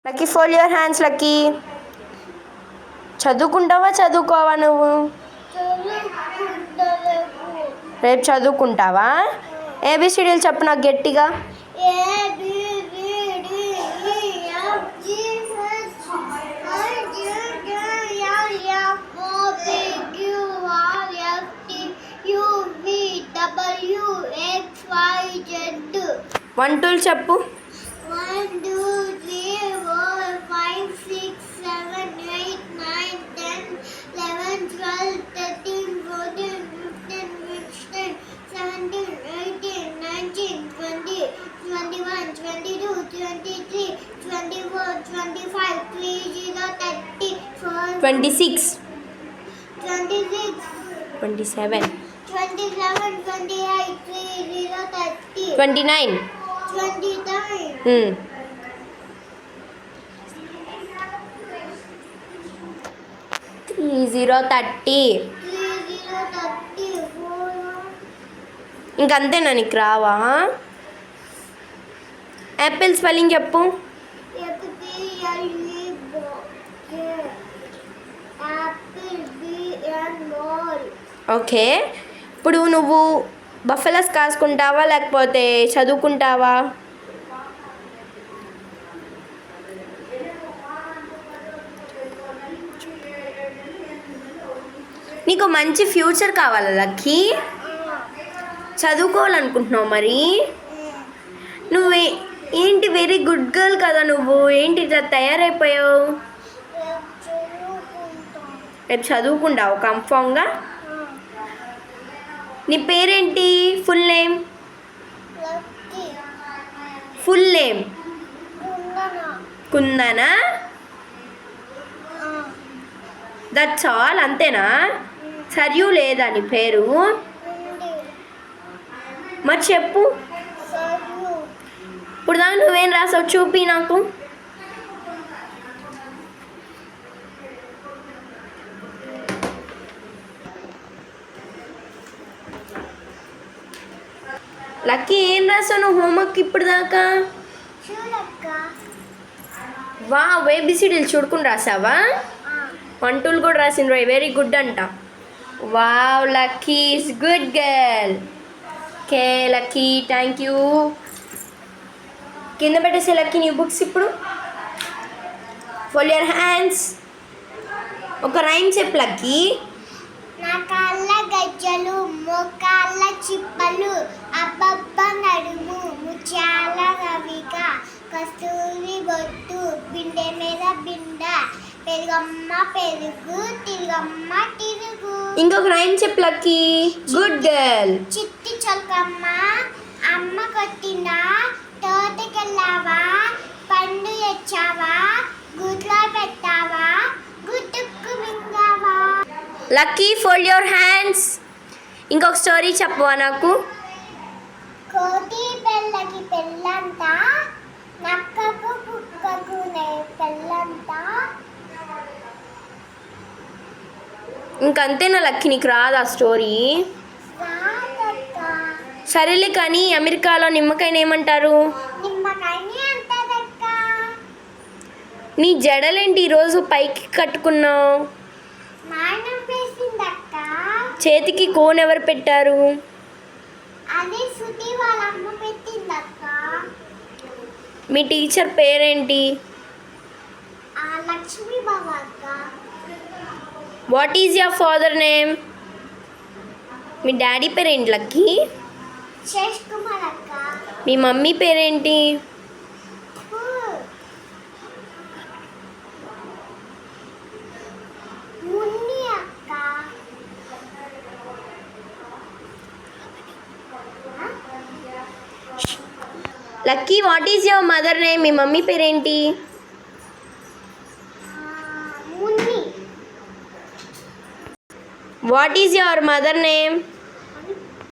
Lucky fold your hands lucky. చదువుకుంటావా చదువుకోవా నువ్వు? రేపు చదువుకుంటావా? ఏబిసిడీలు చెప్పు నాకు గట్టిగా. వన్ టూలు చెప్పు. 1 2 3 4 5 6 7 8 9 10 11 12 13 14 15 16 17 18 19 20 21 22 23 24 25 30 30 26 26 27 27 28 30 29 29 30 ఇంకంతేనా నీకు రావా? యాపిల్ స్పెల్లింగ్ చెప్పు. ఓకే, ఇప్పుడు నువ్వు బఫెలోస్ కాసుకుంటావా లేకపోతే చదువుకుంటావా? నీకు మంచి ఫ్యూచర్ కావాలా లక్కీ? చదువుకోవాలనుకుంటున్నావు మరి? నువ్వు ఏంటి వెరీ గుడ్ గర్ల్ కదా నువ్వు, ఏంటి ఇట్లా తయారైపోయావు? రేపు చదువుకుంటావు కన్ఫామ్గా? నీ పేరేంటి? Full name full name Kundana? That's all, అంతేనా? సరియు లేదా నీ పేరు? మరి చెప్పు. ఇప్పుడు దాకా నువ్వేం రాసావు చూపి నాకు. లక్కీ ఏం రాసావు నువ్వు హోంవర్క్ ఇప్పుడు దాకా? వా ఏబిసిడీలు చూడుకుని రాసావా? 1 2 కూడా రాసిండ్రు, వెరీ గుడ్ అంట. Wow lucky is good girl. Okay lucky, thank you. కింద పెట్టేసే లక్కీ నీ బుక్స్. ఇప్పుడు ఫోల్డ్ యువర్ హ్యాండ్స్. ఒక రైమ్ చెప్పు లక్కీ. నా కాళ్ళ గజ్జలు మోకాళ్ళ చిప్పలు అబ్బబ్బ నడుము ముత్యాల రవిక కస్తూరి బొట్టు బిండె మీద బిండ పెరుగమ్మ పెరుగు తిరుగమ్మ తిరుగు. ఇంకొక రైమ్ చెప్పు లక్కీ. Good girl. చిట్టి చొలకమ్మ అమ్మ కొట్టిన తోటకెళ్ళావా పండు తెచ్చావా గుడ్లో పెట్టావా గుట్టుకు మింగావా. Lucky fold your hands. ఇంకొక స్టోరీ చెప్పవా నాకు? కోటి పెళ్ళకి పెళ్ళంట నక్కకు కుక్కకు పెళ్ళంట. ఇంకంతేనా లక్కీ, నీకు రాదా స్టోరీ? సరేలే కానీ అమెరికాలో నిమ్మకాయని ఏమంటారు? నిమ్మకాయని అంటారక్క. నీ జడలేంటి ఈరోజు పైకి కట్టుకున్నావు? నాయనం వేసిందక్క. చేతికి కోన్ ఎవరు పెట్టారు? అది సుటి వాళ్ళ అమ్మ పెట్టిందక్క. మీ టీచర్ పేరేంటి? లక్ష్మీ బాబా అక్క. What is your father name? మీ డాడీ పేరేంటి లక్కీ? శేష్ కుమార్ అక్క. మీ మమ్మీ పేరేంటి? మున్ని అక్క. Lucky what is your mother name? మీ మమ్మీ పేరేంటి? Munni. What is your mother name?